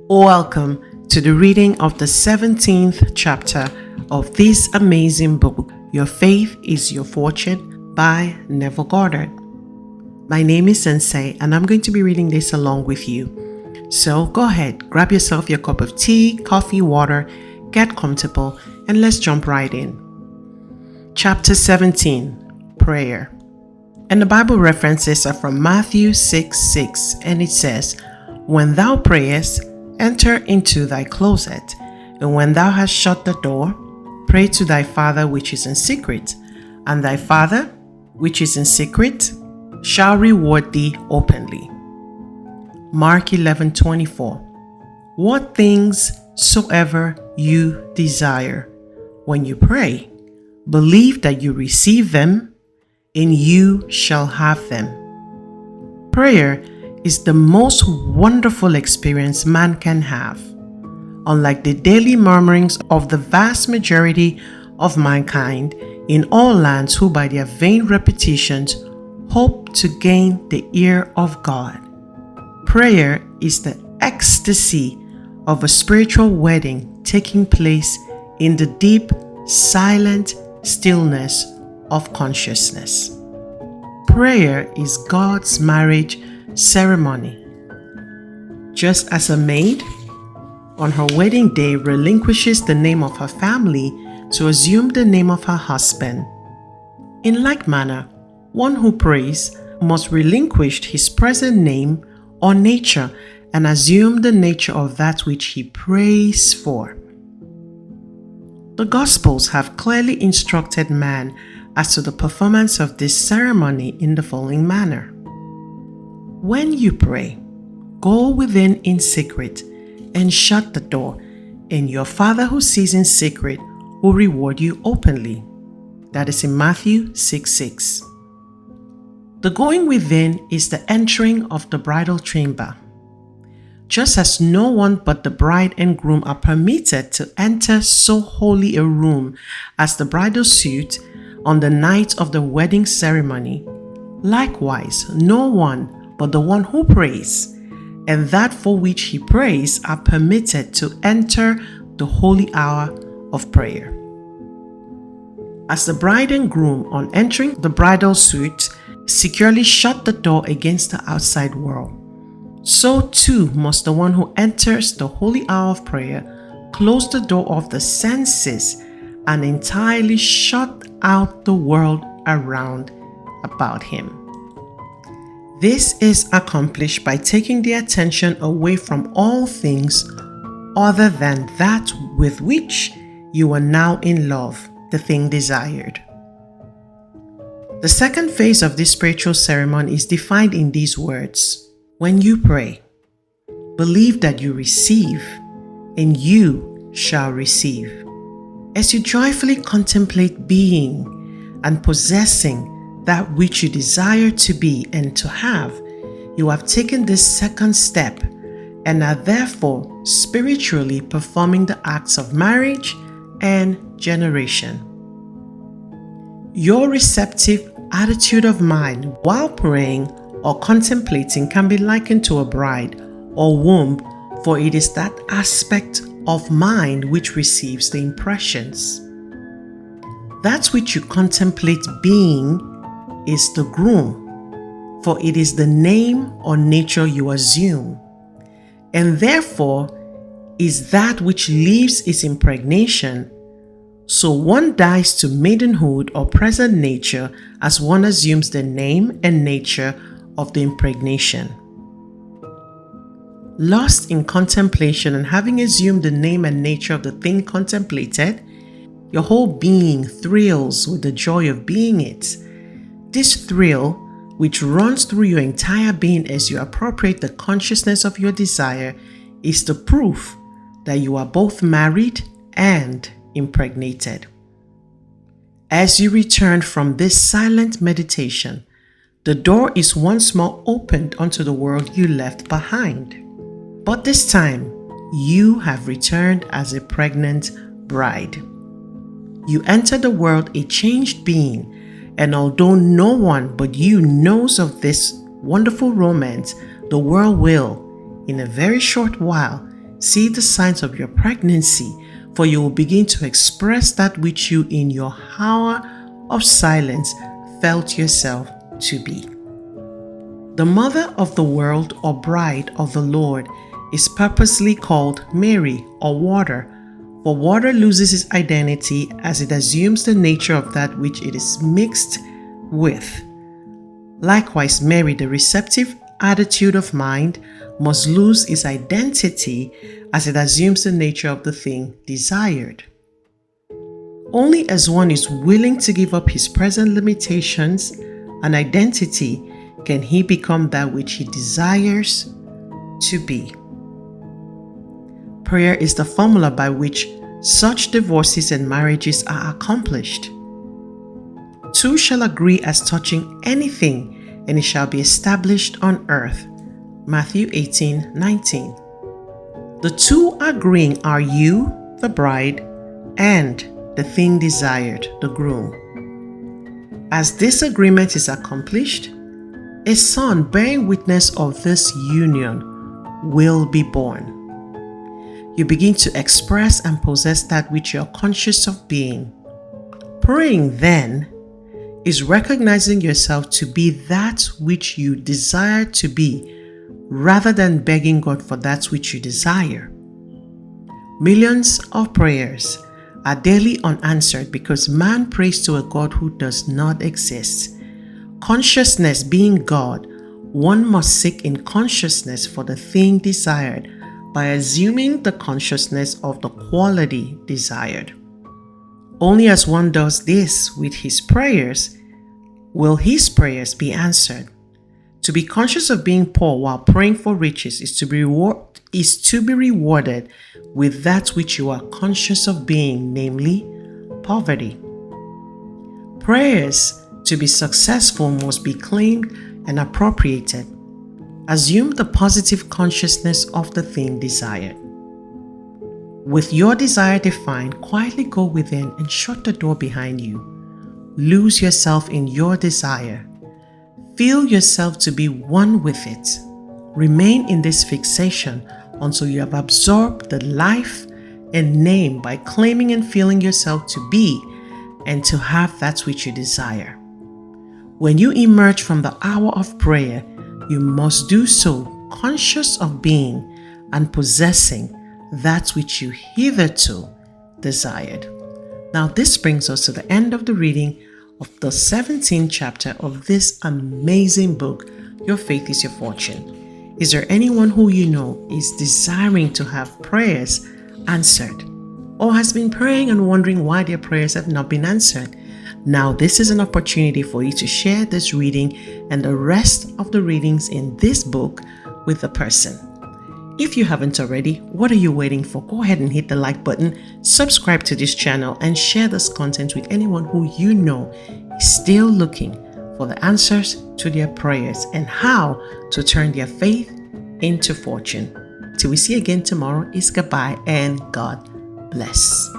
Welcome to the reading of the 17th chapter of this amazing book, Your Faith is Your Fortune by Neville Goddard. My name is Nse and I'm going to be reading this along with you. So go ahead, grab yourself your cup of tea, coffee, water, get comfortable, and let's jump right in. Chapter 17, Prayer. And the Bible references are from Matthew 6:6, and it says, "When thou prayest, enter into thy closet, and when thou hast shut the door, pray to thy Father which is in secret, and thy Father which is in secret shall reward thee openly." Mark 11:24. What things soever you desire, when you pray, believe that you receive them, and you shall have them. Prayer is the most wonderful experience man can have. Unlike the daily murmurings of the vast majority of mankind in all lands who by their vain repetitions hope to gain the ear of God, prayer is the ecstasy of a spiritual wedding taking place in the deep, silent stillness of consciousness. Prayer is God's marriage ceremony. Just as a maid on her wedding day relinquishes the name of her family to assume the name of her husband, in like manner, one who prays must relinquish his present name or nature and assume the nature of that which he prays for. The Gospels have clearly instructed man as to the performance of this ceremony in the following manner. When you pray, go within in secret and shut the door, and your Father who sees in secret will reward you openly. That is in Matthew 6:6. The going within is the entering of the bridal chamber. Just as no one but the bride and groom are permitted to enter so holy a room as the bridal suite on the night of the wedding ceremony, likewise no one but the one who prays, and that for which he prays, are permitted to enter the holy hour of prayer. As the bride and groom, on entering the bridal suite, securely shut the door against the outside world, so too must the one who enters the holy hour of prayer close the door of the senses and entirely shut out the world around about him. This is accomplished by taking the attention away from all things other than that with which you are now in love, the thing desired. The second phase of this spiritual ceremony is defined in these words: when you pray, believe that you receive, and you shall receive. As you joyfully contemplate being and possessing that which you desire to be and to have, you have taken this second step and are therefore spiritually performing the acts of marriage and generation. Your receptive attitude of mind while praying or contemplating can be likened to a bride or womb, for it is that aspect of mind which receives the impressions. That which you contemplate being is the groom, for it is the name or nature you assume, and therefore is that which leaves its impregnation. So one dies to maidenhood or present nature as one assumes the name and nature of the impregnation. Lost in contemplation and having assumed the name and nature of the thing contemplated, your whole being thrills with the joy of being it. This thrill, which runs through your entire being as you appropriate the consciousness of your desire, is the proof that you are both married and impregnated. As you return from this silent meditation, the door is once more opened onto the world you left behind. But this time, you have returned as a pregnant bride. You enter the world a changed being, and although no one but you knows of this wonderful romance, the world will, in a very short while, See the signs of your pregnancy, for you will begin to express that which you in your hour of silence felt yourself to be. The mother of the world or bride of the Lord is purposely called Mary or water, for water loses its identity as it assumes the nature of that which it is mixed with. Likewise, Mary, the receptive attitude of mind, must lose its identity as it assumes the nature of the thing desired. Only as one is willing to give up his present limitations and identity can he become that which he desires to be. Prayer is the formula by which such divorces and marriages are accomplished. Two shall agree as touching anything, and it shall be established on earth. Matthew 18:19. The two agreeing are you, the bride, and the thing desired, the groom. As this agreement is accomplished, a son bearing witness of this union will be born. You begin to express and possess that which you are conscious of being. Praying, then, is recognizing yourself to be that which you desire to be, rather than begging God for that which you desire. Millions of prayers are daily unanswered because man prays to a God who does not exist. Consciousness being God, one must seek in consciousness for the thing desired by assuming the consciousness of the quality desired. Only as one does this with his prayers will his prayers be answered. To be conscious of being poor while praying for riches is to be rewarded with that which you are conscious of being, namely poverty. Prayers to be successful must be claimed and appropriated. Assume the positive consciousness of the thing desired. With your desire defined, quietly go within and shut the door behind you. Lose yourself in your desire. Feel yourself to be one with it. Remain in this fixation until you have absorbed the life and name by claiming and feeling yourself to be and to have that which you desire. When you emerge from the hour of prayer, you must do so conscious of being and possessing that which you hitherto desired. Now this brings us to the end of the reading of the 17th chapter of this amazing book, Your Faith is Your Fortune. Is there anyone who you know is desiring to have prayers answered, or has been praying and wondering why their prayers have not been answered? Now this is an opportunity for you to share this reading and the rest of the readings in this book with the person. If you haven't already, what are you waiting for? Go ahead and hit the like button, subscribe to this channel, and share this content with anyone who you know is still looking for the answers to their prayers and how to turn their faith into fortune. Till we see again tomorrow, it's goodbye and God bless.